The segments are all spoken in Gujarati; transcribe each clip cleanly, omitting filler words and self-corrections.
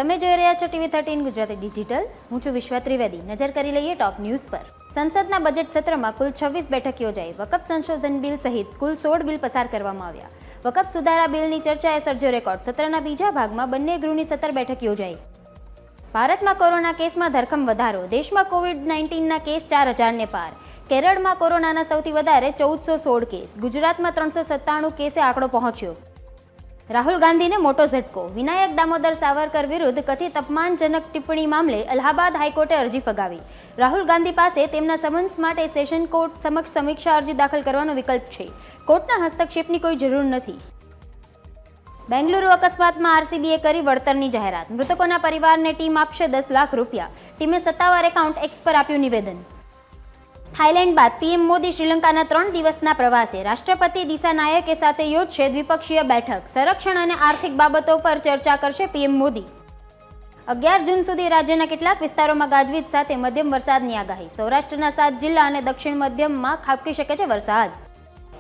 તમે જોઈ રહ્યા છો ટીવી 13 ગુજરાતી ડિજિટલ. હું છું વિશ્વા ત્રિવેદી. નજર કરી લઈએ ટોપ ન્યૂઝ પર. સંસદના બજેટ સત્રમાં કુલ 26 બેઠક યોજાઈ. વકફ સંશોધન બિલ સહિત કુલ 16 બિલ પસાર કરવામાં આવ્યા. વકફ સુધારા બિલની ચર્ચાએ સર્જ્યો રેકોર્ડ. સત્રના બીજા ભાગમાં બંને ગૃહની 17 બેઠક યોજાઈ. ભારતમાં કોરોના કેસમાં ધરખમ વધારો. દેશમાં કોવિડ-19ના કેસ 4000ને પાર. કેરળમાં કોરોનાના સૌથી વધારે 1416 કેસ. ગુજરાતમાં 397 કેસે આંકડો પહોંચ્યો. રાહુલ ગાંધીને મોટો ઝટકો. વિનાયક દામોદર સાવરકર વિરુદ્ધ કથિત અપમાનજનક ટિપ્પણી મામલે અલ્હાબાદ હાઈકોર્ટે અરજી ફગાવી. રાહુલ ગાંધી પાસે તેમના સમન્સ માટે સેશન કોર્ટ સમક્ષ સમીક્ષા અરજી દાખલ કરવાનો વિકલ્પ છે. કોર્ટના હસ્તક્ષેપની કોઈ જરૂર નથી. બેંગલુરુ અકસ્માતમાં આરસીબીએ કરી વળતરની જાહેરાત. મૃતકોના પરિવારને ટીમ આપશે 10 લાખ રૂપિયા. ટીમે સત્તાવાર એકાઉન્ટ એક્સ પર આપ્યું નિવેદન. થાઇલેન્ડ બાદ પીએમ મોદી શ્રીલંકાના 3 દિવસના પ્રવાસે. રાષ્ટ્રપતિ દિસાનાયકે સાથે યોજશે દ્વિપક્ષીય બેઠક. સંરક્ષણ અને આર્થિક બાબતો પર ચર્ચા કરશે પીએમ મોદી. 11 જૂન સુધી રાજ્યના કેટલાક વિસ્તારોમાં ગાજવીજ સાથે મધ્યમ વરસાદની આગાહી. સૌરાષ્ટ્રના 7 જિલ્લા અને દક્ષિણ મધ્યમાં ખાબકી શકે છે વરસાદ.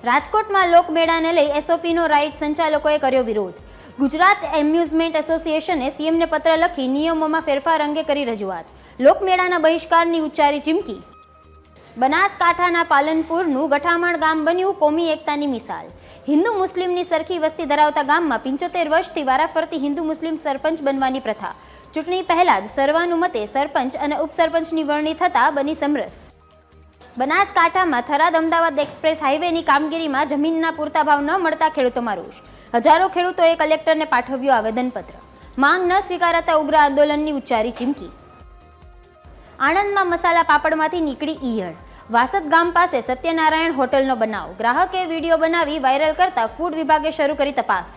રાજકોટમાં લોકમેળાને લઈ એસઓપીનો રાઇડ સંચાલકોએ કર્યો વિરોધ. ગુજરાત એમ્યુઝમેન્ટ એસોસિએશને સીએમને પત્ર લખી નિયમોમાં ફેરફાર અંગે કરી રજૂઆત. લોકમેળાના બહિષ્કારની ઉચ્ચારી ચીમકી. બનાસકાંઠાના પાલનપુરનું ગઠામણ ગામ બન્યું કોમી એકતાની મિસાલ. હિન્દુ મુસ્લિમની સરખી વસ્તી ધરાવતા ગામમાં 75 વર્ષથી વારાફરતી હિન્દુ મુસ્લિમ સરપંચ બનવાની પ્રથા. ચૂંટણી પહેલા જ સર્વાનુમતે સરપંચ અને ઉપસરપંચની વરણી થતા બની સમરસ. બનાસકાંઠામાં થરાદ અમદાવાદ એક્સપ્રેસ હાઈવેની કામગીરીમાં જમીનના પૂરતા ભાવ ન મળતા ખેડૂતોમાં રોષ. હજારો ખેડૂતોએ કલેક્ટરને પાઠવ્યું આવેદનપત્ર. માંગ ન સ્વીકારાતા ઉગ્ર આંદોલનની ઉચ્ચારી ચીમકી. આણંદમાં મસાલા પાપડમાંથી નીકળી ઈયળ. વાસદ ગામ પાસે સત્યનારાયણ હોટલનો બનાવ. ગ્રાહકે વિડીયો બનાવી વાયરલ કરતા ફૂડ વિભાગે શરૂ કરી તપાસ.